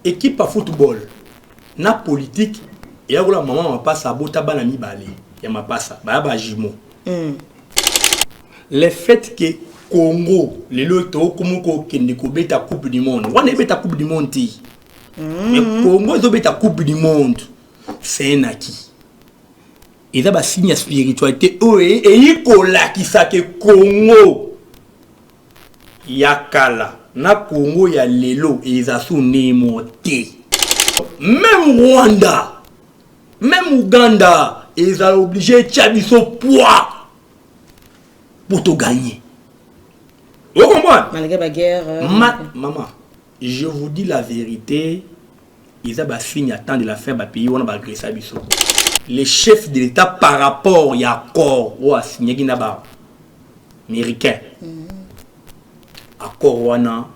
équipe à football, na politique, et là, la maman m'a passé à Bota Banami Balé. Il m'a passé à Jimo. Le fait que Congo, les lotos, comme Kendeko, beta Coupe du Monde. On est beta Coupe du Monde. Mais Congo, ils ont beta Coupe du Monde. C'est un acquis. Et ça, c'est un signe de spiritualité. Et il y a qui ça que Congo. Yakala. Na Congo, il y a Lelo et ils sont némontés. Même Rwanda, même Ouganda, ils sont obligés de faire son poids pour te gagner. Vous comprenez? Malgré la guerre. Maman, je vous dis la vérité. Ils ont fini à temps de la faire pays, on a agressé Bisso. Les chefs de l'État par rapport à l'accord ou à signé américain. Accord wana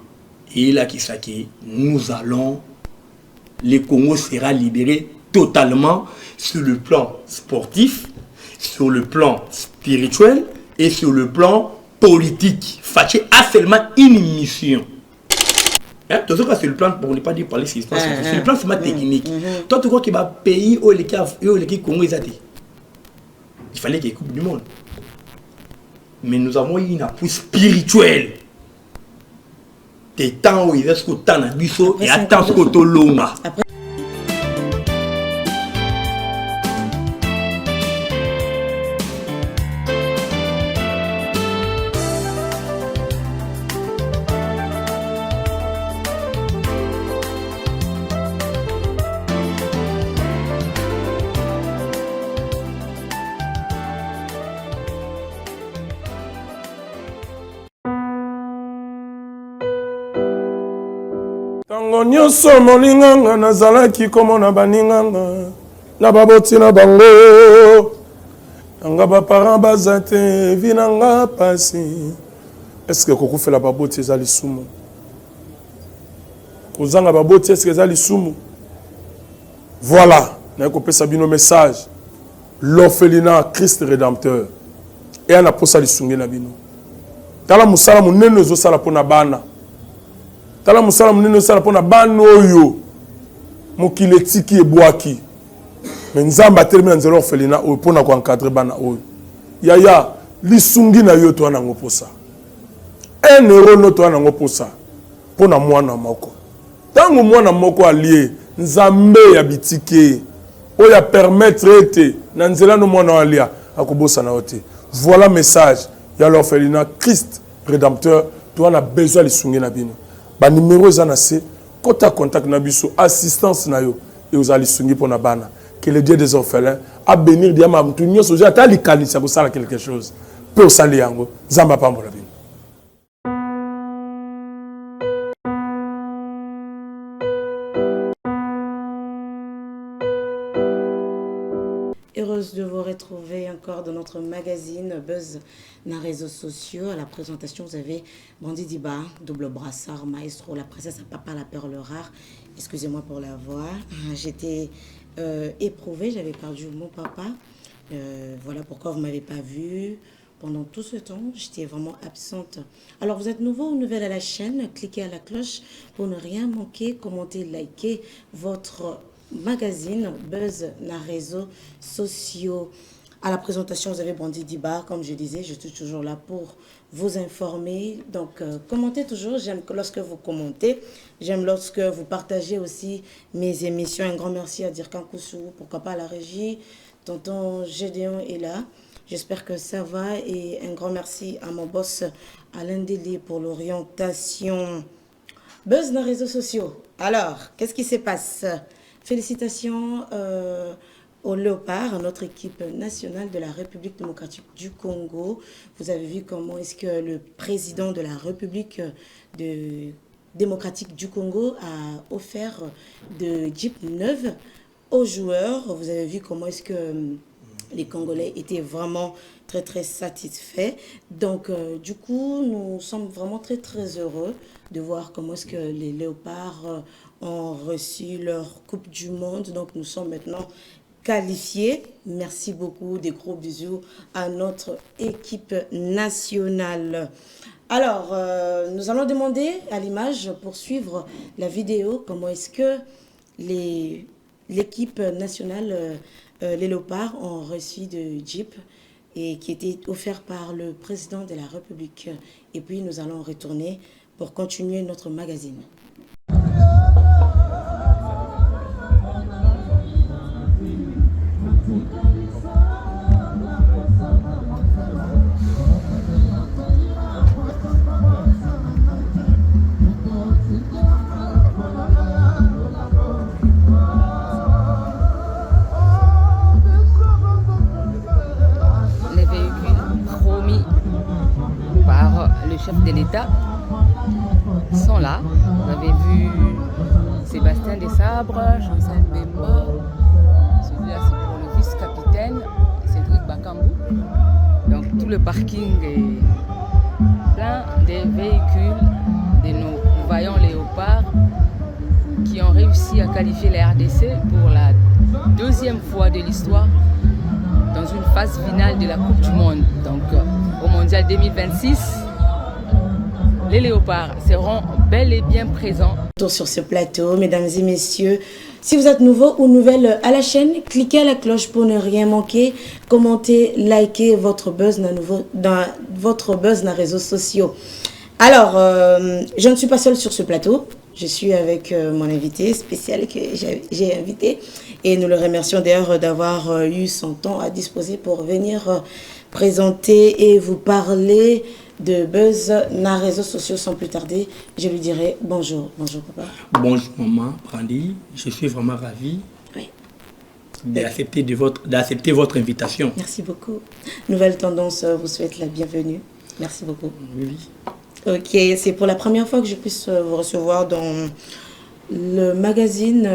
et là qui s'acquiert, nous allons, le Congo sera libéré totalement sur le plan sportif, sur le plan spirituel et sur le plan politique. Fatché a seulement une mission. Tout ça, c'est le plan, pour ne pas dire parler, c'est le plan seulement technique. Toi, tu crois qu'il va payer au Congo, il fallait qu'il y ait Coupe du Monde. Mais nous avons eu une appui spirituelle. Des temps où il reste autant de biseau et attends ce que tu l'as. Tango nyonso molinganga nazalaki komona baninganga na baboti na bango nanga baparent baza te vi nanga pasi. Est-ce que kokufela baboti eza lisumu? Kozanga baboti est-ce que eza lisumu? Voilà, na kopesa bino message. L'orphelinat Christ rédempteur et ana posa lisungi na bino. Tala musala munene ezosala pona bana. Tala musala munene osala pona bana oyo mokili etiki ebwaki. Mais nzamba atelemi na nzela orphelina oyo pona ko encadrer bana oyo. Yaya lisungi na yo to ana ngoposa. 1 euro no to ana ngoposa pona mwana moko. Tango mwana moko alie nzambe ya bitike oya permettre ete na nzela no mwana alia akobosa na ote. Voilà message ya l'orphelinat Christ rédempteur to ana besoin lisungi na bino. Ba numéro ezana se kota contact na biso assistance na yo et aux alisungi pour na bana que le Dieu des orphelins a bénir diama mtu nyoso ja ta likanisa ko sala quelque chose peut sali yango zamba pambola bino. Heureuse de vous retrouver encore dans notre magazine Buzz dans les réseaux sociaux. À la présentation, vous avez Brandy Diba, double brassard, maestro, la princesse à papa, la perle rare. Excusez-moi pour la voix. J'étais éprouvée, j'avais perdu mon papa. Voilà pourquoi vous ne m'avez pas vue. Pendant tout ce temps, j'étais vraiment absente. Alors, vous êtes nouveau ou nouvelle à la chaîne, cliquez à la cloche pour ne rien manquer, commentez, likez votre magazine Buzz dans les réseaux sociaux. À la présentation, vous avez Brandy Diba, comme je disais, je suis toujours là pour vous informer. Donc, commentez toujours. J'aime lorsque vous commentez. J'aime lorsque vous partagez aussi mes émissions. Un grand merci à Dirkan Koussou, pourquoi pas à la régie. Tonton Gédéon est là. J'espère que ça va. Et un grand merci à mon boss Alain Délé pour l'orientation. Buzz dans les réseaux sociaux. Alors, qu'est-ce qui se passe? Félicitations au Léopard, notre équipe nationale de la République démocratique du Congo. Vous avez vu comment est-ce que le président de la République démocratique du Congo a offert de Jeep neuves aux joueurs. Vous avez vu comment est-ce que les Congolais étaient vraiment très très satisfaits. Donc du coup, nous sommes vraiment très très heureux de voir comment est-ce que les Léopards ont reçu leur Coupe du Monde. Donc nous sommes maintenant qualifiés. Merci beaucoup, des gros bisous à notre équipe nationale. Alors, nous allons demander à l'image, pour suivre la vidéo, comment est-ce que l'équipe nationale, les Léopards, ont reçu de Jeep et qui était offert par le président de la République. Et puis, nous allons retourner pour continuer notre magazine. Chef de l'État sont là. Vous avez vu Sébastien Desabre, Chancel Bemba, celui-là c'est pour le vice-capitaine, Cédric Bakambu. Donc tout le parking est plein des véhicules de nos vaillants léopards qui ont réussi à qualifier la RDC pour la deuxième fois de l'histoire dans une phase finale de la Coupe du Monde. Donc au Mondial 2026, les léopards seront bel et bien présents. Sur ce plateau, mesdames et messieurs, si vous êtes nouveau ou nouvelle à la chaîne, cliquez à la cloche pour ne rien manquer. Commentez, likez votre buzz dans les réseaux sociaux. Alors, je ne suis pas seule sur ce plateau. Je suis avec mon invité spécial que j'ai invité. Et nous le remercions d'ailleurs d'avoir eu son temps à disposer pour venir présenter et vous parler de buzz dans les réseaux sociaux. Sans plus tarder, je lui dirai bonjour. Bonjour papa. Bonjour maman, Brandy. Je suis vraiment ravi d'accepter votre invitation. Merci beaucoup. Nouvelle Tendance vous souhaite la bienvenue. Merci beaucoup. Oui. Ok, c'est pour la première fois que je puisse vous recevoir dans le magazine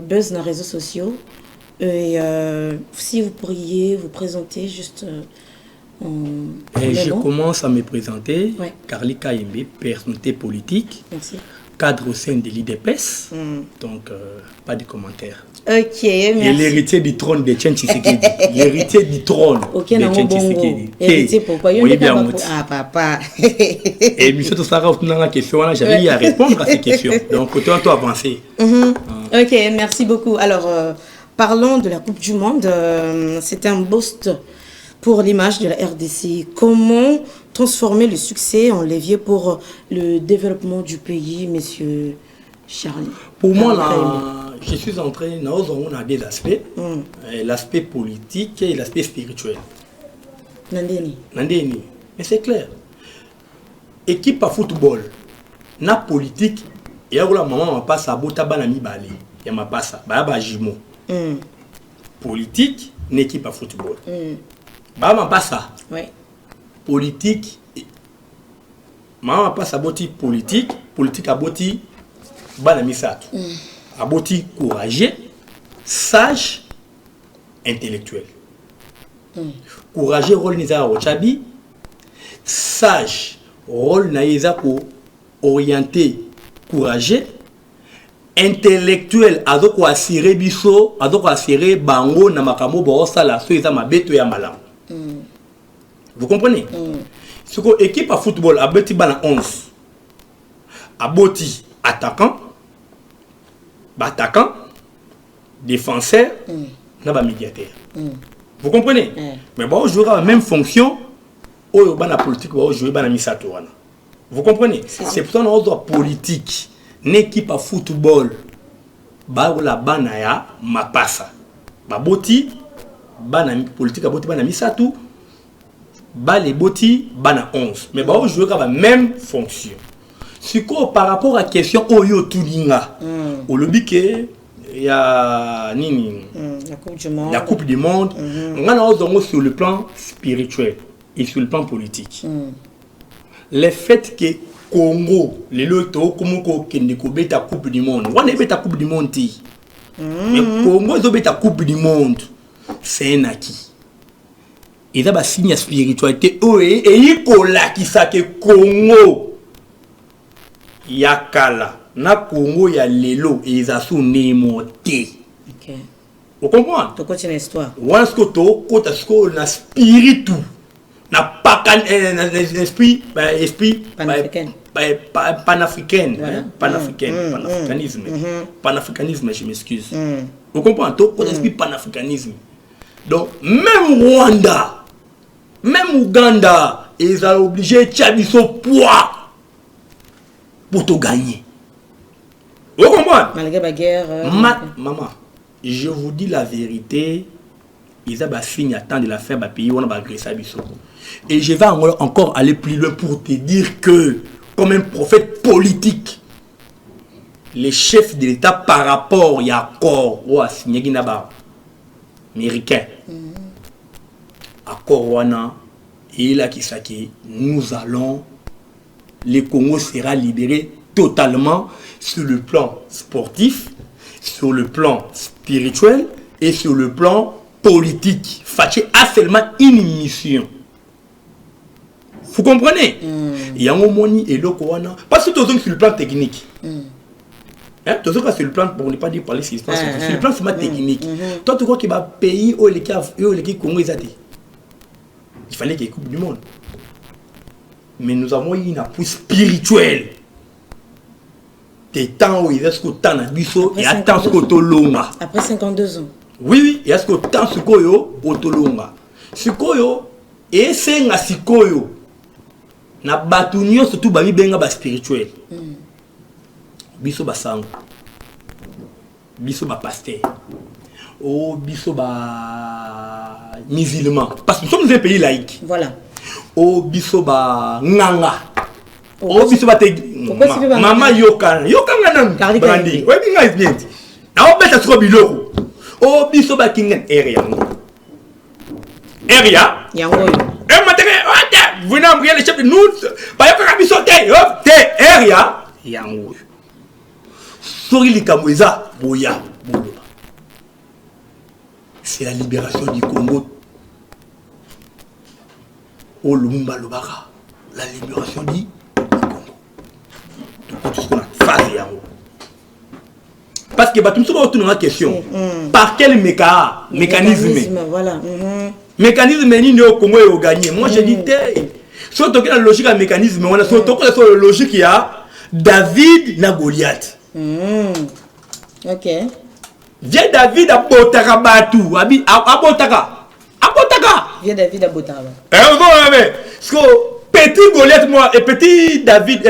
Buzz dans les réseaux sociaux. Et si vous pourriez vous présenter juste... je commence à me présenter. Ouais. Carly Kayembe, personnalité politique. Merci. Cadre au sein de l'IDPS. Donc, pas de commentaires. Ok, merci. Et l'héritier du trône de Tchen Tshisekedi. L'héritier du trône de Tchen Tshisekedi. Héritier pourquoi? Oui, bien. Ah, papa. Et M. Tossara, dans la question, j'avais eu à répondre à ces questions. Donc, toi, tu avances. Ok, merci beaucoup. Alors, parlons de la Coupe du Monde. C'est un boost pour l'image de la RDC. Comment transformer le succès en levier pour le développement du pays, monsieur Charlie? Pour moi, là, je suis entré dans deux aspects. L'aspect politique et l'aspect spirituel. Nandeni. Mais c'est clair. Équipe à football, na politique, et là, maman m'a pas ça, bota banami balé. Il m'a pas ça, bah jimo. Politique, une équipe à football. Maman pas ça. Ouais. Politique. Maman pas ça boti politique à boti banami sato. À boti courageux, sage, intellectuel. Courageux rôle nisa au chabi, sage rôle naïsa pour orienter courageux, intellectuel adoko assuré biso, adoko assuré bango na makamo bo sala so eza mabeto ya malamu. Vous comprenez? Ce que équipe à football a beti bana 11. Aboti attaquant, défenseur, na ba médiateur. Vous comprenez? Mais bon, on jouera la même fonction au bana politique, on jouer bana misato. Vous comprenez? C'est pour ça qu'on doit politique, une équipe à football, ba la bana ya mapasa. Ba boti bana politique aboti bana misato. Ba les boti bana 11. Mais bah on joue la même fonction. Si par rapport à la question oyo tulinga, au lobby que il y a nini la Coupe du Monde, on a sur le plan spirituel et sur le plan politique. Le fait que Congo, les lotos comme la Coupe du Monde, on est la Coupe du Monde. Mais Congo est la Coupe du Monde, c'est un acquis. Et ça, c'est signe spiritualité. Et il y a que Congo, Yakala, na Congo, il y a l'élo et ils sont némotés. Vous comprenez? Tu continues l'histoire. Once que tu as na spiritu, n'a pas esprit panafricaine, Voilà. panafricanisme, panafricanisme, je m'excuse. Vous comprenez, tout esprit panafricanisme. Donc même Rwanda, même Ouganda, ils sont obligés de faire son poids pour tout gagner. Vous comprenez? Malgré la guerre. Maman, je vous dis la vérité, ils ont fini à temps de la faire, pays, on a agressé à Bissau. Et je vais encore aller plus loin pour te dire que, comme un prophète politique, les chefs de l'État par rapport, il y a accord ou à signer américain. Accord wana et là qui s'acquiert, nous allons, le Congo sera libéré totalement sur le plan sportif, sur le plan spirituel et sur le plan politique. Faché a seulement une mission. Vous comprenez? Il y a un moment et le Kowana. Parce que tout sur le plan technique. Tout ça sur le plan, pour ne pas dire parler sur le plan seulement technique. Toi, tu crois qu'il va payer au Congo, il fallait qu'il y ait Coupe du Monde. Mais nous avons eu une appui spirituelle. Des temps où il y a ce qu'on a biso et attend ce qu'on a. Après 52 ans. Oui, il y a ce qu'on a ce qu'on a. Ce qu'on a, et c'est un sikoyo. Na batunyo surtout bami benga ba spirituel. Biso ba sang. Biso ba pasteur. Oh, biso ba musulman. Parce que nous sommes un pays laïque. Voilà. Oh, biso ba nganga. Oh, biso ba te mama yokana. Yokana nam. Brandi. Oui, binga is bien. Na obeta trop biloko. Oh, biso ba kingen area. Area. Yango. Et maintenant, vous n'avez rien les chefs de nous. Bah, il y a des area. Yango. Sori likamweza boya. C'est la libération du Congo. Au Lumumba Lobaka. La libération du Congo. Donc, tout ce qu'on a fait, Yango. Parce que tout le monde a une question. Par quel mécanisme? Voilà. Mécanisme ni au Congo est gagné. Moi je dis surtout que la logique à mécanisme, on a surtout que la logique il y a David na Goliath. Ok. Viens David à Botarabatu, à Botaka. Viens David à Botara. Parce que petit Goliath moi et petit David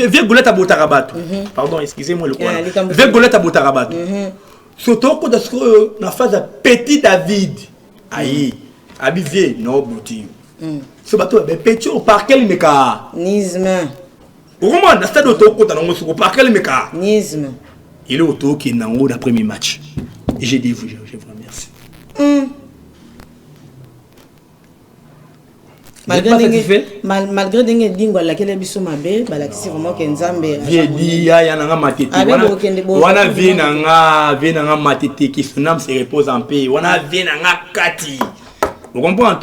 viens Goliath à Botarabatu. Pardon, excusez-moi le quoi. Viens Goliath à Botarabatu. Surtout que dans la phase de petit David. Aïe, habillé, non, bouti. Ce bateau est petit, par quel mécanisme? Au moment où stade auto, par quel mécanisme? Il est auto qui est dans le premier match. Et j'ai dit, je vous remercie. Malgré des dingwa laquelle biso mabe balakisi vraiment que nzambe dit ya nanga matete wana vie nanga matete qui son âme se repose en paix wana vie nanga kati. Vous comprenez,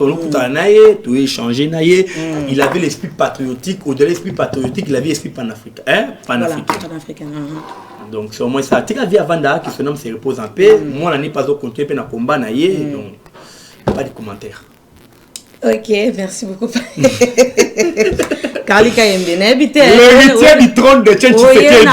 tu échangé naïe, il avait l'esprit patriotique, au-delà de l'esprit patriotique, il avait l'esprit panafricain. Panafricain. Donc c'est au moins ça. Tu as vu avant que son âme se repose en paix, moi on n'est pas au contraire dans combat naïe, donc pas de commentaires. Ok, merci beaucoup. Karlika Yembe, n'habite. Le du trône de Tchétché.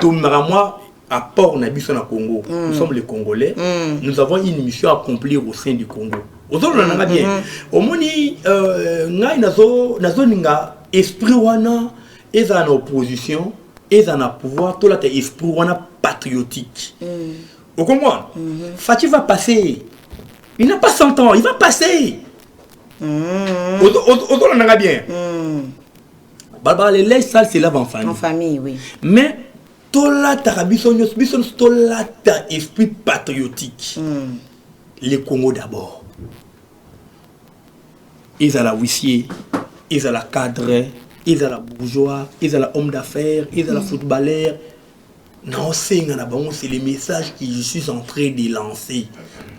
Tout moi, à part Nabiso na Congo, nous sommes les Congolais, nous avons une mission à accomplir au sein du Congo. Aujourd'hui, on en a bien. Au moni, ngai nazo ninga esprit wana, ils en opposition, ils en pouvoir, tout là esprit wana patriotique. Vous comprenez? Fatih va passer. Il n'a pas 100 ans, il va passer. Aujourd'hui, on en a bien. Les legs sales, c'est là en famille. En famille, oui. Mais, tola tarabisonios, tola ta esprit patriotique. Les Congo d'abord. Ils ont la huissier, ils ont la cadre, ils ont la bourgeois, ils ont la homme d'affaires, ils ont la footballeur. Non, c'est les messages que je suis en train de lancer.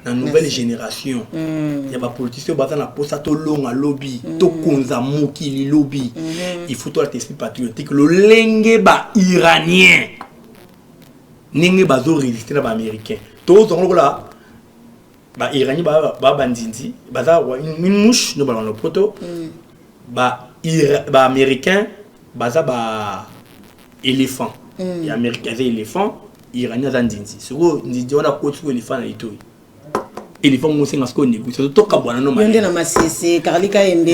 La nouvelle génération, il y a des politiciens qui ont long à lobby, tokonza moki li lobby. Il faut tout l'esprit patriotique. Le lenge ba iranien, nenge ba zo résister na ba américain. Tous on là, ba Iranien ba bandindi baza une mouche no ba no poto ba américain baza ba éléphant et américain c'est éléphant Iranien za ndindi soko ndindi wana ko tu éléphant na itoi éléphant mo senga sko négocier to ka bwana no ma yonde na masese Carlika Yembe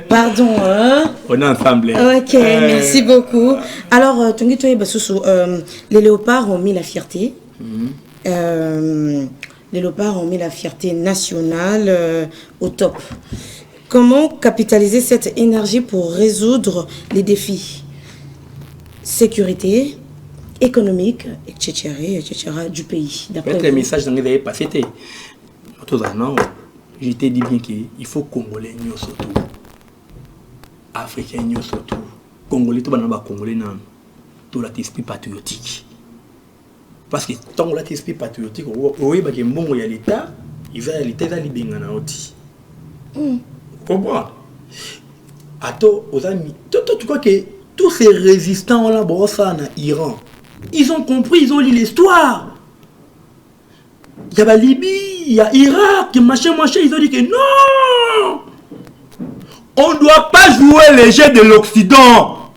pardon on est ensemble ok merci beaucoup alors tongi toye basusu les léopards ont mis la fierté les léopards ont mis la fierté nationale au top. Comment capitaliser cette énergie pour résoudre les défis sécurité, économique, etc. du pays. Peut-être le message que vous avez passé, je t'ai dit bien qu'il faut Congolais surtout, Africains surtout, Congolais, tout le monde Congolais, tout l'esprit patriotique. Parce que tant que l'esprit patriotique, oui, il y a l'État, il y a l'État qui est libéré. Comprends? Attends, aux amis, tu crois que tous ces résistants là, en Iran, ils ont compris, ils ont lu l'histoire. Il y a la Libye, il y a l'Irak, machin, ils ont dit que non, on ne doit pas jouer les jeux de l'Occident.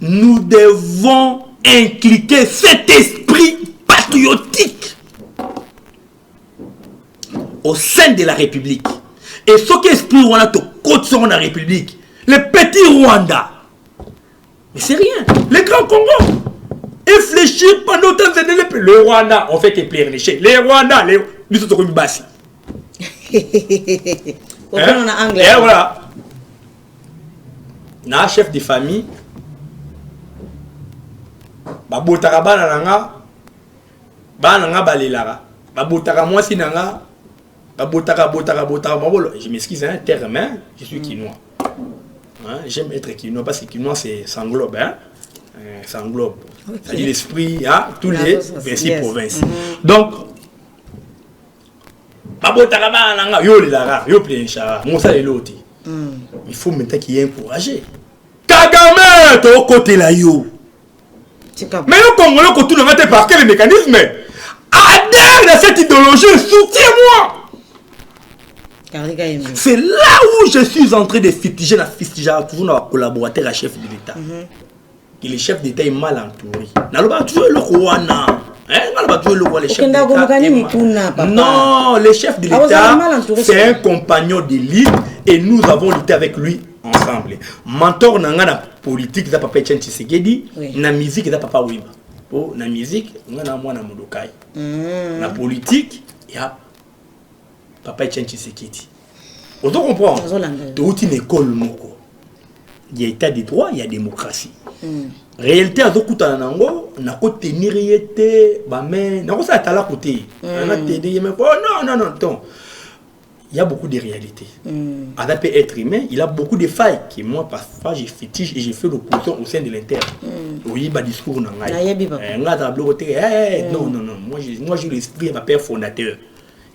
Nous devons inculquer cet esprit patriotique au sein de la République. Et ce qu'esprit Rwanda te côte sur la République, les petits Rwanda, mais c'est rien. Les grands Congo, réfléchir pendant tant d'années, le Rwanda, on fait que réfléchir. Les Rwanda, les autres comme bassi. On a anglais. Et voilà. Na chef de famille. Babotaka bana nanga balelaka babotaka mwasi nanga babotaka je m'excuse un terme hein, je suis quinois hein, j'aime être quinois parce que quinois c'est s'englobe hein, ça englobe c'est l'esprit hein, tous les 26 provinces donc babotaka bana nanga yo lelaka yo plencha mosa leloti il faut maintenant qu'il y ait encouragé Kagame to côté la yo. Mais le Congolais, quand tout le monde est par quel mécanisme adhère à cette idéologie, soutiens-moi. C'est là où je suis en train de fustiger toujours nos collaborateurs à chef de l'État. Et le chef d'État est mal entouré. Non, le chef de l'État, c'est un compagnon d'élite et nous avons lutté avec lui ensemble. Mentor nanga na politique za papa Etienne Tshisekedi, na musique za papa Wimba. Po na musique ngana mwana Mudokai. Na politique ya papa Etienne Tshisekedi. On doit comprendre. Tout une école moko. Il y a état de droit, il y a démocratie. Réalité azokuta nango na ko tenir yete ba mais na ko sa tala côté. Na t'aider mais non. Il y a beaucoup de réalités. Adam peut être humain, il a beaucoup de failles que moi parfois je fétiche et je fais l'opposition au sein de l'interne. Oui, bah discours non. Moi j'ai l'esprit de ma père fondateur.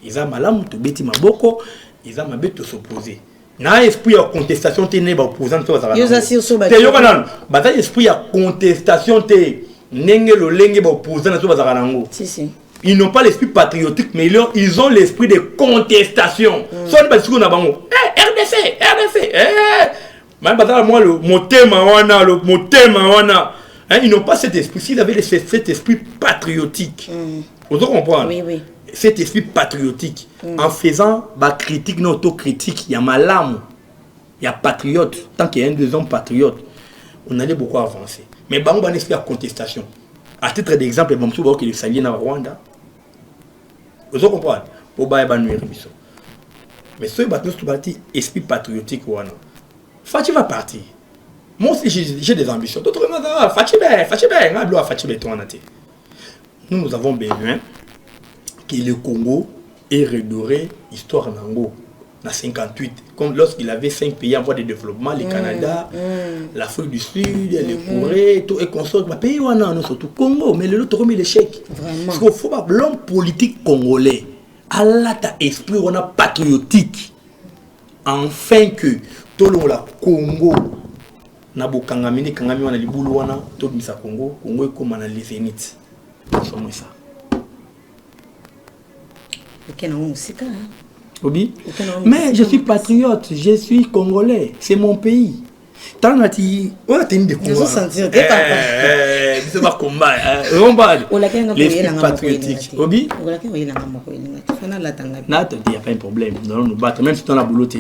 Ils ont malam to beti maboko, ils ont mabé to s'opposer. Na esprit de contestation te ne ba opposant to za. Yo zasir so ba. Te yo kana ba ta esprit de contestation te nenge lo lenge ba opposant to za nango. Si. Ils n'ont pas l'esprit patriotique, mais ils ont l'esprit de contestation. Soit parce qu'on a RDC. Moi, le motema, ils n'ont pas cet esprit. S'ils avaient cet esprit patriotique, vous comprenez? Oui. Cet esprit patriotique, en faisant ma critique, non autocritique, il y a ma lame, il y a patriote. Tant qu'il y a un des hommes patriotes, on allait beaucoup avancer. Mais on a un esprit de contestation. À titre d'exemple, il y a le salier dans Rwanda. Vous comprenez? Mais ce esprit patriotique, Fati va partir. Moi aussi, j'ai des ambitions. D'autres nous avons besoin que le Congo ait redoré l'histoire Nango. En 58, comme lorsqu'il avait 5 pays en voie de développement, le Canada, l'Afrique du Sud, le Corée, tout et consort, les pays où on a surtout Congo, mais le autre remet l'échec. Parce qu'il faut pas l'homme politique congolais, à l'ata esprit on a patriotique, enfin que tout le Congo, na Kangamini, Kangami on a les boulou wana, tout le Congo est comme on a les zéniths. C'est ça. Obi. Mais je suis patriote, je suis congolais, c'est mon pays. Tant que tu as une découverte. C'est pas combat. L'esprit patriotique. Obi. Il n'y a pas un problème. Nous nous battons, même si tu as la boulotte.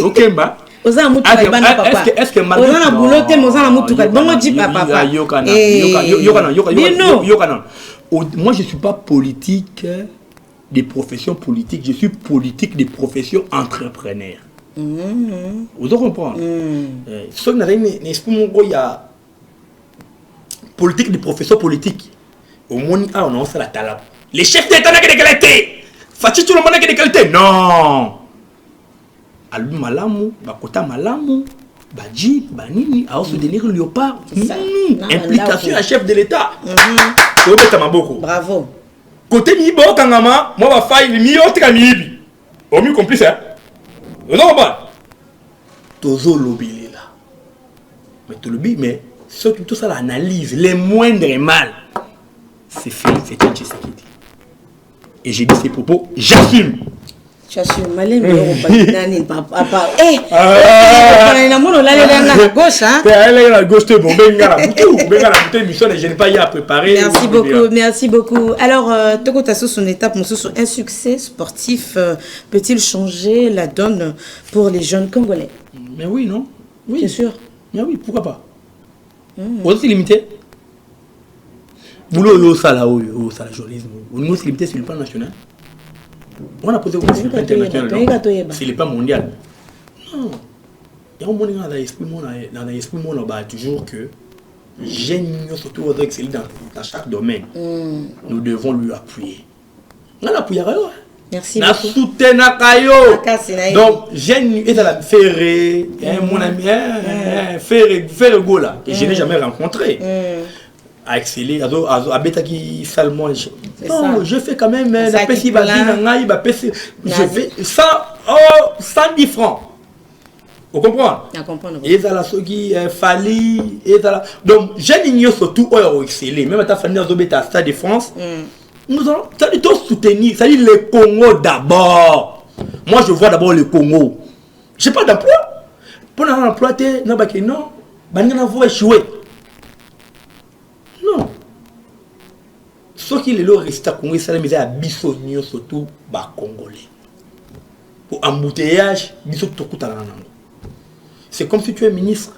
Ok, bah. Est-ce que malgré moi je ne suis pas politique des professions politiques, je suis politique des professions entrepreneurs. Vous comprenez? Ce qu'il y a politique des professions politiques. Au monde, on a la talab. Les chefs d'État n'ont que des qualités. Fatih tout le monde n'a que des qualités. Non. Albi malamu, bakota malamu, baji, banini, à soutenir le léopard. Implication à chef de l'État. Bravo. Côté Mibo Kangama, moi va faire le mieux que Mibi. Au mieux complice, hein? Vous comprenez? Tozo lobby là. Mais tout le mais ce que tout ça l'analyse, les moindres mal, c'est Félix Etienne Tshisekedi. Et j'ai dit ces propos, j'assume. Tu assumes, malin, mais papa. Gauche, hein? La gauche, je n'ai pas y à préparer. Merci beaucoup. Alors, Togo Tasso, son étape, un succès sportif peut-il changer la donne pour les jeunes Congolais? Mais oui, non? Oui. Bien sûr. Mais oui, pourquoi pas? Aussi limité. Boulot, ça là, ça la journalisme. Nous, c'est limité sur le plan national. On a posé sur le plan international. C'est le plan mondial. Non. Il y a un moment dans l'esprit, on a toujours que génie, surtout dans chaque domaine, nous devons lui appuyer. On a appuyé. Merci beaucoup. Donc, génie est à la Ferré, mon ami, Ferré Gola, que je n'ai jamais rencontré. À exceller, à Betaki Salmon. Non, je fais quand même la PC je fais 110 francs. Vous comprenez? Et ça la sogi Fali et ça. Donc j'ai surtout au exceller, même à ta famille à Stade de France. Nous allons soutenir, ça dit le Congo d'abord. Moi je vois d'abord le Congo. Je n'ai pas d'emploi. Pour un emploi, non, on va échouer. Non. Ce qui est le reste à Congo, c'est à Bissonio surtout bas congolais. Pour embouteillage, c'est comme si tu es ministre.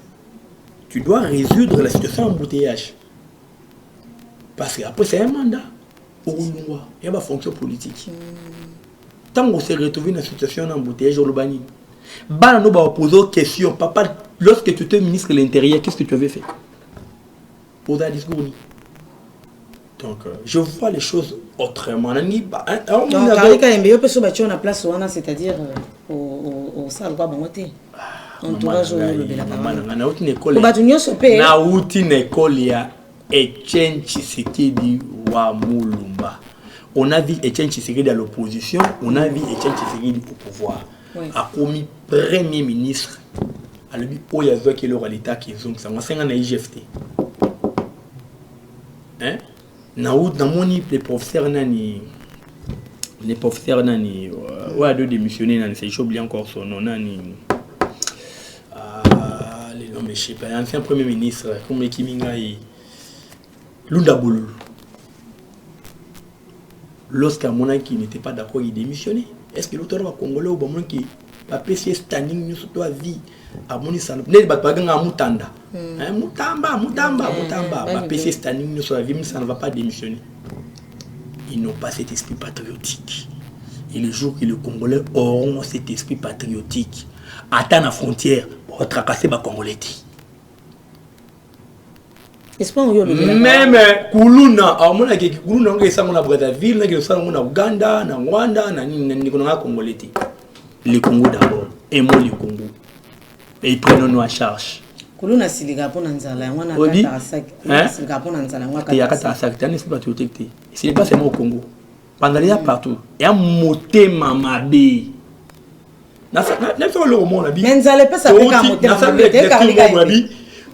Tu dois résoudre la situation d'embouteillage. Parce qu'après c'est un mandat. Il y a une fonction politique. Tant qu'on s'est retrouvé dans la situation d'embouteillage au Lobani, nous va poser une question. Papa, lorsque tu étais ministre de l'Intérieur, qu'est-ce que tu avais fait? Poser un discours. Donc, je vois les choses autrement. C'est-à-dire au salle quoi bangoté. Entourage Etienne Tshisekedi wa Mulumba. On a vu Etienne Tshisekedi à l'opposition, on a vu Etienne Tshisekedi au pouvoir. A commis premier ministre. A lui Oyazo qui est le réalité qui sont ça. On s'est en IGFT. Hein? Les professeurs nani ouais de démissionner nani c'est j'ai oublié encore son nom nani les noms mais je sais pas ancien premier ministre comme Kiminga Lunda Boulou. Lorsqu'un monarque qui n'était pas d'accord il démissionnait. Est-ce que l'auteur va congolais ou bon qui a PC standing nous surtout à vie à Monissa ne bat pas ganga mutanda. Mutamba ba PC standing nous sur la vie mais ça ne va pas démissionner. Ils n'ont pas cet esprit patriotique. Et le jour que les Congolais auront cet esprit patriotique, attendre la frontière pour tracasser les Congolais. Même Kuluna, Kuluna, on est à Brazzaville, on est à Ouganda, na Rwanda, na Congolais. Les Congo d'abord, aimons les Congo. Et prenons-nous à charge. Kuluna siliga pour Nanzala, on a ce n'est pas seulement au Congo. Pendant les partout. Il y a un moté mamabé. N'a fait le roman la vie. Mais n'allez pas ça faire moté mamabé.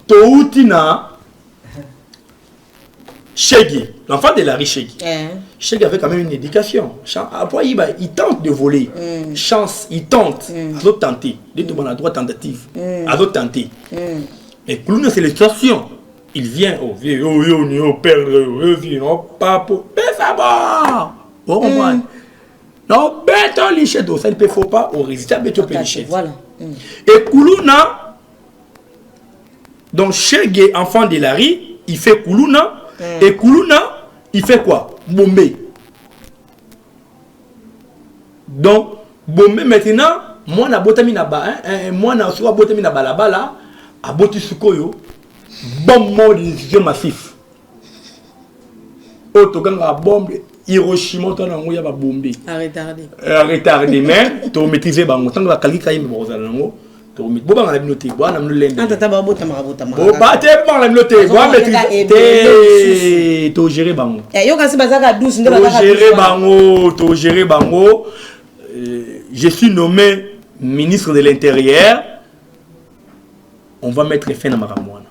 Toutina. Shege, l'enfant de Larry Shege. Shege avait quand même une éducation. Après, il tente de voler. Chance, il tente. À d'autres tenter. Dès qu'on a droit tentative. À d'autres tenter. Mais Koulouna, c'est l'extorsion. Il vient, oh, père, papa, ça va. Bon, non, béton liché d'eau, ça ne peut pas au résultat, béton liché. Voilà. Et Koulouna, donc Shege, enfant de Larry, il fait Koulouna. Et Koulouna, il fait quoi? Bombé. Donc, Bombé maintenant, moi, na botami na ba, moi, na soit botami na balabala, à boti sukoyo, bon mot de décision massif. Otoganga bombe, Hiroshima, ton ango ya ba bombé. Retardé, mais, tu maîtriser bango, tant que la qualité kaïm bozanango. Boba ngala binote bo na mlende ata ba bota marabota bo ba te ba ngala binote bo maîtriser to gérer bango yo kasi bazaka 12 nde bazaka to gérer bango je suis nommé ministre de l'Intérieur, on va mettre fin à makamwana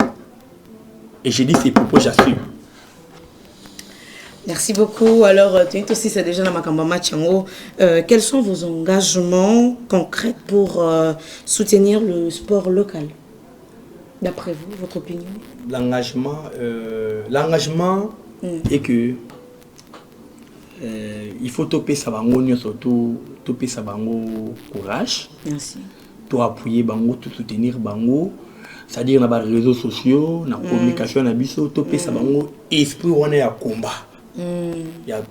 et j'ai dit ces propos, j'assume. Merci beaucoup. Alors, aussi, c'est déjà dans Makamba Machango. Quels sont vos engagements concrets pour soutenir le sport local? D'après vous, votre opinion? L'engagement est que il faut toper sa bango, surtout toper sa bango courage. Merci. Tout appuyer bango, tout soutenir bango. C'est-à-dire dans les réseaux sociaux, dans la communication, dans biso, toper sa bango, esprit on est à combat. Ya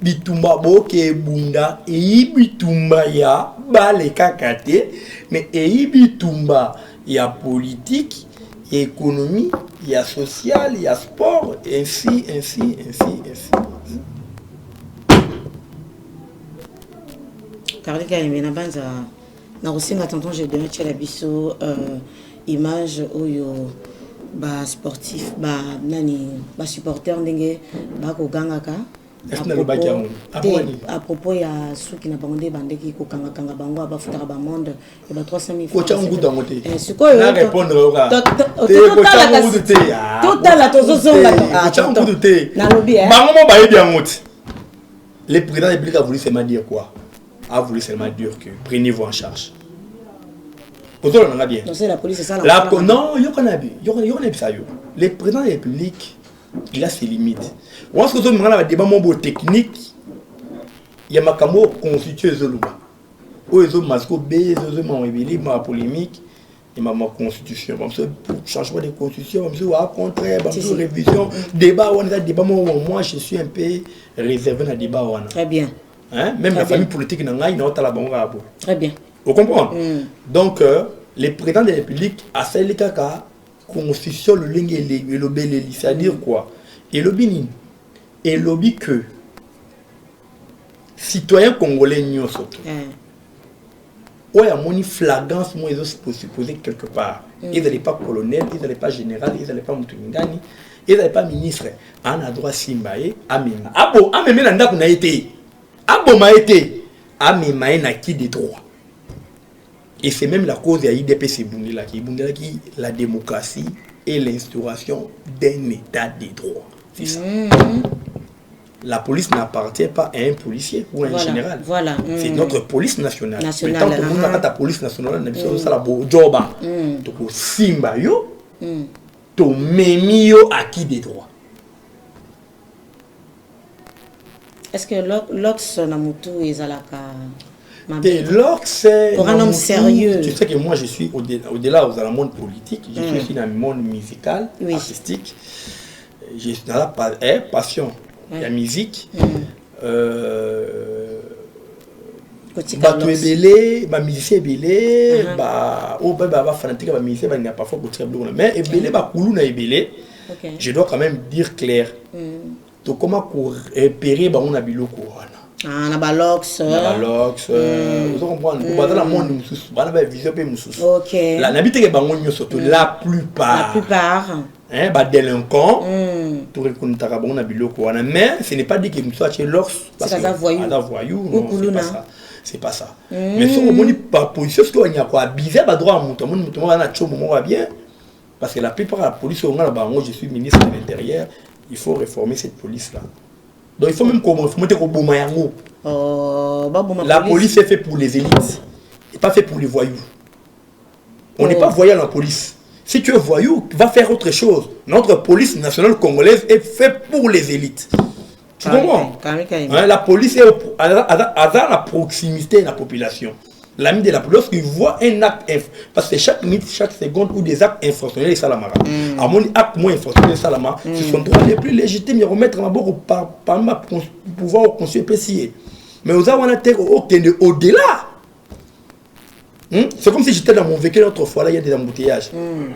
bitumba boke bunda bitumba ya bale kakate mais bitumba ya politique, ya économie, ya social, ya sport, ainsi. Karika Yemena Banza, na osinga tonton j'ai donné chez la biso image oyo ba sportif ba nani ba supporter ndenge ba ko gangaka à propos ya suki na bango bandeki ko kanga bango ba futaka ba monde et ba 300 000 francs. Sikoyo na répondre oka total tozo zonga na lobby bango mo ba yebi ngoti. Le président de la République a voulu seulement dire quoi? A voulu seulement dire que prenez-vous en charge. Non, c'est la police, c'est ça. Non, le président de la République, il a ses limites. On se retrouve dans un débat technique. Il y a ma camo constitué Zoluba. Où ils ont masqué B, ils ont ma polémique. Il y a ma constitution. Pour changement de constitution, contraire, révision, débat. Moi, je suis un peu réservé dans le débat. Très bien. Même la famille politique n'a pas la banque. Très bien. Vous comprenez? Donc, le président de la République a fait le cas constitution le lingue et le lobby, c'est-à-dire quoi? Et le bini, et lobby que citoyens congolais n'y sont. Ouais, à mon flagrance, moi, ils ont supposé quelque part. Ils n'allaient pas colonel, ils n'allaient pas général, ils n'allaient pas Moutoumingani, ils n'allaient pas ministre. On a droit Simbaye, Amima. Abo, Amima, n'a pas été. Abo m'a été. Amima n'a qui des droits. Et c'est même la cause de l'IDPC Bundela qui la démocratie et l'instauration d'un état de droit. C'est ça. La police n'appartient pas à un policier ou à un général. Voilà. C'est notre police nationale. Mais tant que vous n'avez pas ta police nationale, vous avez ça la job. Donc simba yo, to memi yo acquis des droits. Est-ce que l'Ox Namutu est à la pour un homme sérieux. Tu sais que moi je suis au-delà dans le monde politique, je suis aussi dans le monde musical, artistique. J'ai la passion, la musique. Ma musicien belé, fanatique ma musicien il n'y a pas fort mais belé je dois quand même dire clair. Donc comment pour repérer on a biloko Ah, na balox. Vous comprenez? Dans le monde, on a vision peu mususu. Ok. La n'habite que bango surtout la plupart. Délinquants. Tout reconnaître à bango na biloko wana, mais ce n'est pas dit que nous soit chez l'ox parce que voyou. Non, c'est pas ça. C'est pas ça. Mais si on dit pas position, ce qu'il y a quoi bizarre, ba droit à mon wana chomo mo bien parce que la plupart de la police on a bango, je suis ministre de l'Intérieur. il faut réformer cette police-là. Donc il faut même réformer la police est faite pour les élites et pas fait pour les voyous. On n'est pas voyou dans la police. Si tu es voyou, va faire autre chose. Notre police nationale congolaise est faite pour les élites. Tu comprends? La police est à la proximité de la population. L'ami de la police, lorsqu'il voit un acte, parce que chaque minute, chaque seconde, où des actes infractionnels et salamara. À mon acte moins infractionnel et salamara, ce sont droits les plus légitimes, ils remettent en bord par ma pouvoir construire PCA. Mais aux avons au-delà. C'est comme si j'étais dans mon véhicule l'autre fois, là, il y a des embouteillages.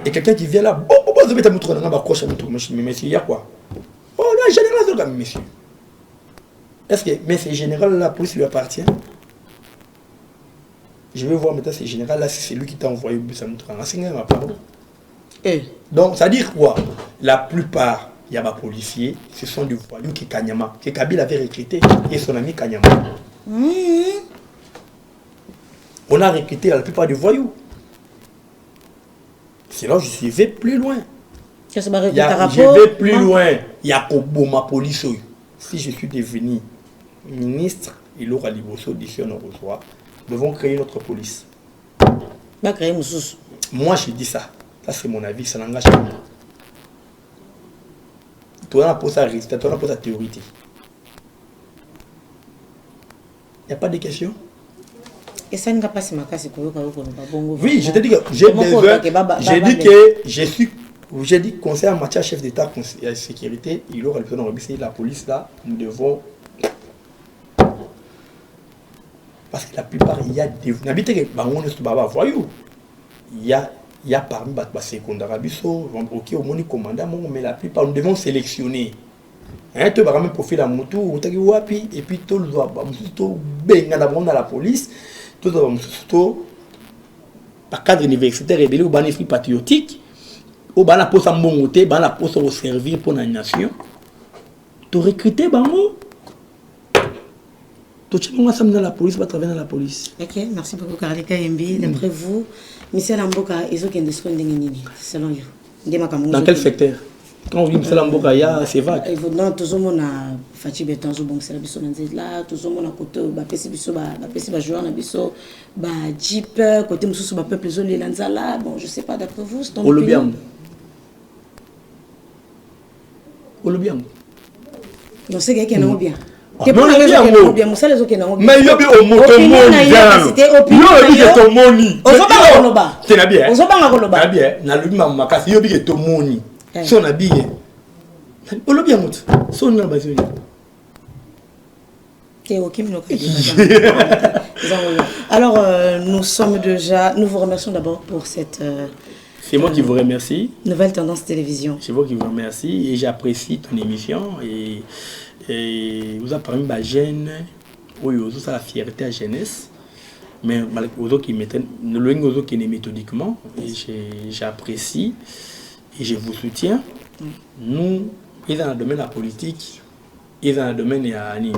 Et quelqu'un qui vient là, vous mettez un mouton dans ma croche, mais monsieur, il y a quoi? Oh là, général, monsieur. Est-ce que, mais c'est général, la police lui appartient? Je vais voir maintenant, c'est général, là, si c'est lui qui t'a envoyé au bus à mouton. Donc, ça veut dire quoi? La plupart, il y a des policiers, ce sont des voyous qui Kanyama, que Kabila avait recruté, et son ami Kanyama. On a recruté la plupart des voyous. C'est là que je vais plus loin. Je vais plus loin. Il y a ma police. Si je suis devenu ministre, il aura l'Iboso d'ici on reçoit. Nous devons créer notre police. Moi, je dis ça. Ça, c'est mon avis. Ça n'engage pas. Tu as posé résultat, tu as posé théorie. Il n'y a pas de questions? Et ça ne va pas se marquer. Oui, je te dis que j'ai besoin. J'ai dit que je suis. J'ai dit conseil en matière chef d'État et sécurité, il aura besoin de la police là. Nous devons. Parce que la plupart, il y a des. N'habitez que voyou. Il y a parmi les secondaires abisso, ok, au moins commandant, mais la plupart, nous devons sélectionner. Hein, tu vas même profil à moto, et puis tout le monde dans la police. Tout par cadre universitaire rébellé au esprit patriotique, au ban la poste en bon côté, ban la poste au servir pour la nation. Tu recruter bango. Tu es ensemble dans la police, pas travailler dans la police. Ok, merci beaucoup Karli Kayembi. D'après vous, Michel Amboka, ils ont qu'un selon vous. Dans quel secteur? Quand on dit Michel Amboka, c'est vague. Non, tout le monde a Fatih Betanzo, bon, c'est la biso là, tout le monde a côté, biso, joueur, biso, Jeep, côté Moussou, peuple zone, Lanzala, bon, je sais pas, d'après vous, c'est ton opinion. Olobiang. Non, c'est quelqu'un qui est bien. Mais il y a au moto alors, nous vous remercions d'abord pour cette... C'est moi qui vous remercie. Nouvelle Tendance Télévision. C'est moi qui vous remercie et j'apprécie ton émission et vous avez parlé de la jeune, oui, ça la fierté à la jeunesse, mais aux autres qui mettent, aux autres qui est méthodiquement, et j'apprécie et je vous soutiens. Nous, ils sont dans le domaine de la politique, ils sont dans le domaine de l'anime.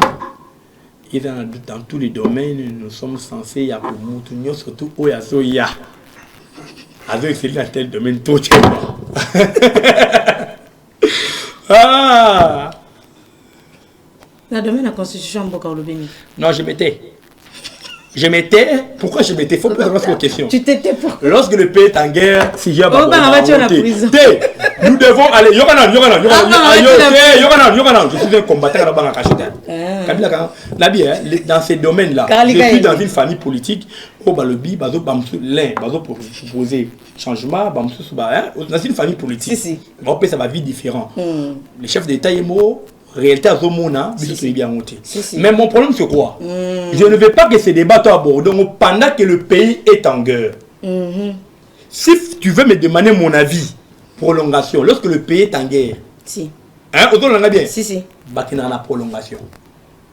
Ils sont dans tous les domaines, nous sommes censés, il y a pour nous, surtout où il y a Zoya. Azo c'est dans tel domaine, tout ah! La domaine de la Constitution, non, je m'étais. Pourquoi je m'étais? Il faut poser la question. Tu t'étais pour. Lorsque le pays est en guerre, si j'ai pas. Nous devons aller. Yoganan. Je suis un combattant à la banque à dans ces domaines-là, je suis dans une famille politique. Au Balobi, Bazo pour proposer changement, dans une famille politique. Ça va vite différent. Le chef d'État est mort. Réalité à Zomona, bien monté. Mais mon problème c'est quoi? Je ne veux pas que ces débats soient abordés pendant que le pays est en guerre. Si tu veux me demander mon avis, prolongation, lorsque le pays est en guerre, hein, on a bien. Bakina la prolongation.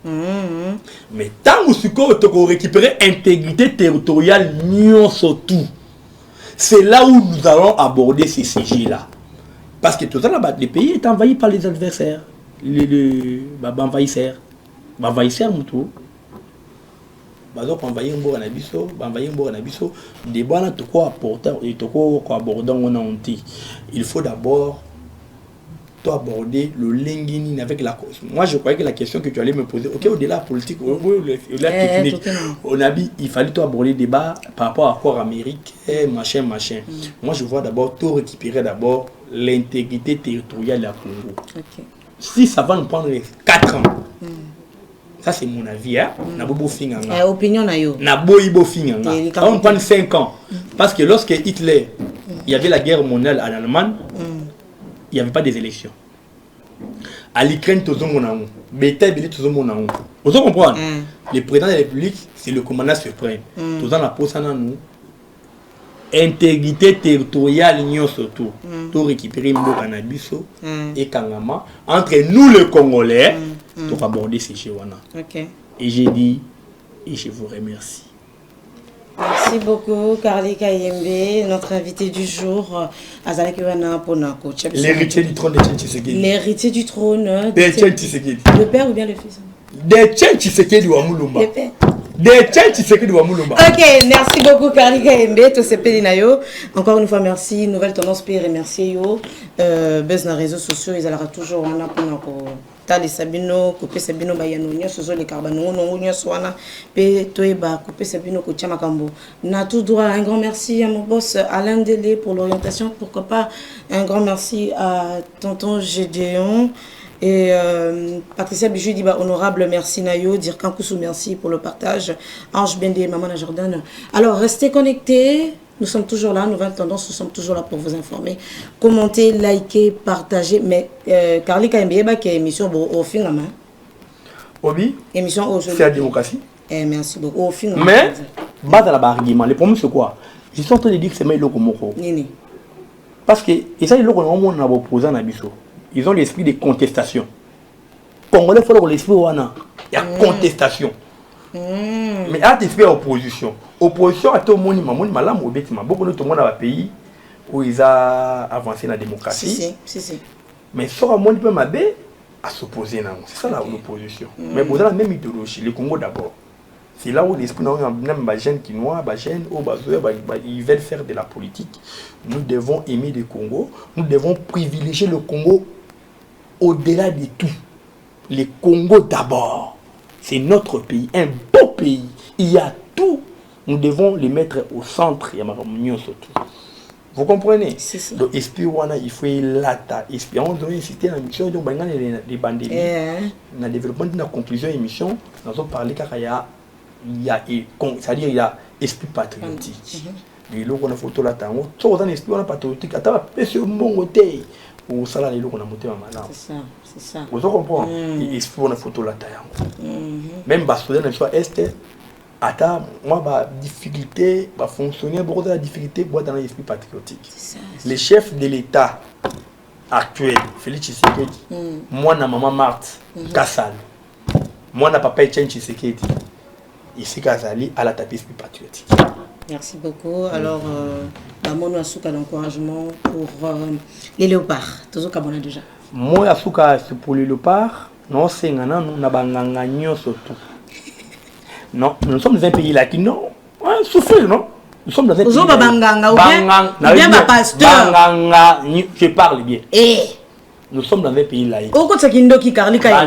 Mais tant que tu récupérer intégrité territoriale, surtout, c'est là où nous allons aborder ces sujets-là. Parce que tout ça, le pays est envahi par les adversaires. Les envahisseurs mutu bazo envahir mboka na biso des bana to ko apporter et to ko aborder on a honte. Il faut d'abord tu as abordé le linguini avec la cause. Moi, je croyais que la question que tu allais me poser, ok, au-delà politique, au-delà technique, on a dit, il fallait aborder le débat par rapport à l'accord américain, machin. Moi, je vois d'abord, tout récupérer d'abord l'intégrité territoriale de la Congo. Okay. Si ça va nous prendre 4 ans, ça c'est mon avis, hein? Opinion na yo. Ça va nous prendre 5 ans. Parce que lorsque Hitler, il y avait la guerre mondiale en Allemagne, il n'y avait pas des élections. À l'Ukraine, tout le monde vous comprenez? Le président de la République, c'est le commandant suprême. Tout le monde intégrité territoriale, surtout. Tout récupérer le cannabis et Kangama. Entre nous, les Congolais, pour aborder ces jeux. Et j'ai dit, et je vous remercie. Merci beaucoup, Carly Kayembe, notre invité du jour. L'héritier du trône de Tchétchi Tshisekedi. L'héritier du trône de Tchétchi Tshisekedi. Le père ou bien le fils? De Tchétchi Tshisekedi ou Amulumba. Le père. De Tchétchi Tshisekedi ou Amulumba. Ok, merci beaucoup, Carly Kayembe, tout ce pédinayo. Encore une fois, merci. Nouvelle tendance, puis remercier yo. Buzz dans les réseaux sociaux, ils allaient toujours en apprendre. Les Sabino, couper Sabino Bayano, Nyoso les Carbano, Nyoswana, P. Toeba, couper Sabino, Kochamakambo. Na tout droit, un grand merci à mon boss Alain Délé pour l'orientation. Pourquoi pas un grand merci à tonton Gédéon et Patricia Bijou dit honorable merci Nayo, dire Kankousou merci pour le partage. Ange Bende, Maman Jordan. Alors restez connectés. Nous sommes toujours là, Nouvelle Tendance, nous sommes toujours là pour vous informer. Commentez, likez, partagez. Mais Carly Kayembe, qui est émission au fin de main. Obi, émission au c'est la démocratie. Merci beaucoup. Au fin de mais, bas dans l'argument, le problème c'est quoi? Ils sont en train de dire que c'est Maïlo Komoko. Parce que, et ça, ils ont opposé à Bisso. Ils ont l'esprit de contestation. Congolais, il faut l'esprit où il y a contestation. Mais à l'esprit opposition. Opposition à tout le monde, beaucoup de monde dans le pays où ils ont avancé dans la démocratie. Si. Mais ça, le monde peut m'aider à s'opposer. C'est ça l'opposition. Mais vous avez la même idéologie, le Congo d'abord. C'est là où l'esprit, même les jeunes Kinois, les jeunes, ils veulent faire de la politique. Nous devons aimer le Congo. Nous devons privilégier le Congo au-delà de tout. Le Congo d'abord. C'est notre pays, un beau pays. Il y a tout. Nous devons les mettre au centre. Il y a surtout. Vous comprenez? Donc, esprit, il faut l'ata. Esprit, on doit insister dans l'émission. Donc, les bandits. Dans le développement de la conclusion de l'émission, nous allons parler car c'est-à-dire il y a esprit patriotique. Et là, on a photo là, tout un esprit patriotique. À ta place, mon côté. Ou ça là, on a monté maintenant. C'est ça. Vous comprenez? Esprit, on a photo là, même Bastodé, dans l'histoire est, attends, moi, ma difficulté, ma fonctionner, beaucoup de la difficulté, moi, dans l'esprit patriotique. Les chefs de l'État actuel, Félix Tshisekedi, moi, na maman Marthe, Kassal, moi, na papa Etienne Tshisekedi, ici, Kazali, à la tapis esprit patriotique. Merci beaucoup. Alors, mon Asuka d'encouragement pour les léopards. Toujours comme on a déjà. Moi, Asuka, c'est pour les léopards. Non, c'est un surtout. Non, nous sommes dans un pays là qui non, souffrir, non? Nous sommes dans un pays je parle bien. Nous sommes dans un pays là.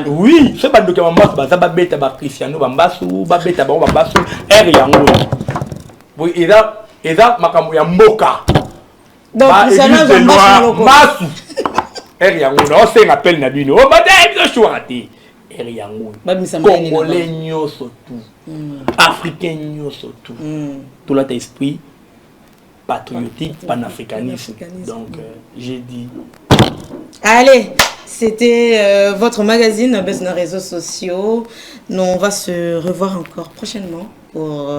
Oui, c'est pas de Cristiano Bambasu, Babeta Bambasu, oui, il a Makamou Mboka. Donc, c'est un Masu. On s'est rappelé Nabino. Oh, madame, je suis raté. Congolais surtout, Africains surtout, tout là esprit patriotique, panafricanisme. Donc j'ai dit. Allez, c'était votre magazine Buzz dans les réseaux sociaux. Nous on va se revoir encore prochainement pour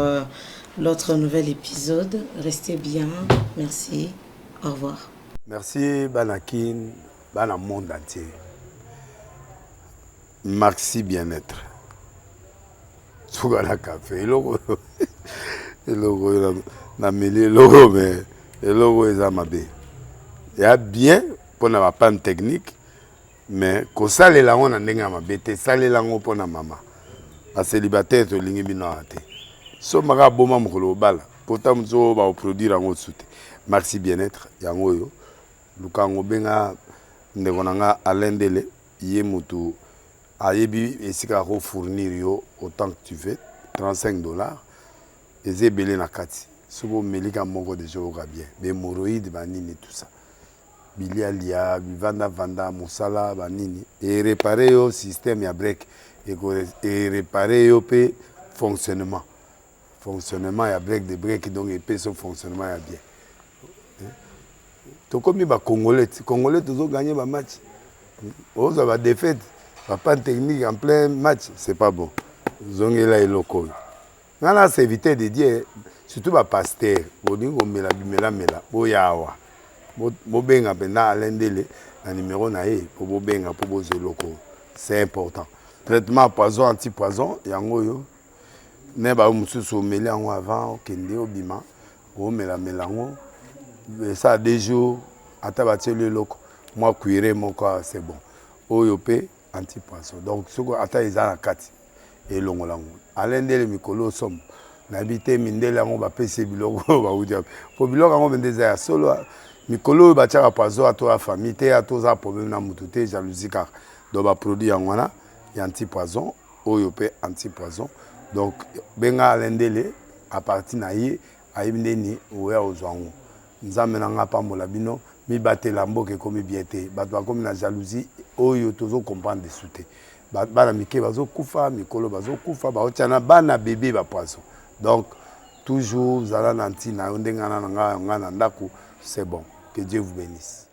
l'autre nouvel épisode. Restez bien, merci, au revoir. Merci Banakin, Bana monde entier. Maxi bien-être. Sougala café. Logo na mêlé logo mais le logo est amabé. Il y a bien pour na pas une technique mais ko sale la on ndenge amabé te sale la ngo pour na mama. A célibataire to lingi bino ate. So maka boma mukolo bala. Pourtant mzo ba produire ngo soute. Maxi bien-être yango yo. Lukango benga ndeko nanga Alain Dele yé mutu ayebi esika ko fournir yo autant que tu veux $35 eze belé na kati sobo melika moko de joga bien bémoroïde banini tout ça bilialia vanda mosala banini et réparer yo système ya break et réparer yo pe fonctionnement ya break de break donc et pe son fonctionnement ya bien to comme ba congolais toujours gagner ba match oza ba défaite pas technique en plein match c'est pas bon zongela eloko ngala c'est éviter de dire surtout ba pasteur boningo mela boyawa bobenga pena Alain Dele na numéro na ye pour bobenga pour bozo loko c'est important traitement poison anti-poison yango yo ne ba mususu meli yango avant okende obima o mela ngo ça a 2 jours ata bateli loko moi cuire moko c'est bon oyo pe anti-poison donc soko ata ezala kati et longolango Alain Dele mikolo somme n'habité mindele yango ba pese biloko ba udia po biloko yango bendeza ya solo mikolo ba tchaka poison ato la famille te ato za problème na mutu te jalousie car do ba produit yango wana ya anti-poison oyo pe anti-poison donc benga Alain Dele à partir na ye ayibindeni oya ozwango nzambe na nga pambola bino mi batela mboke komi bien te bato bakomi na jalousie oyo tozo comprendre dessous te bana mike bazo kufa mikolo bazo kufa baotiana bana bébé ba poisson donc toujours zala nanti na ndenga na nga na ndako c'est bon que Dieu vous bénisse.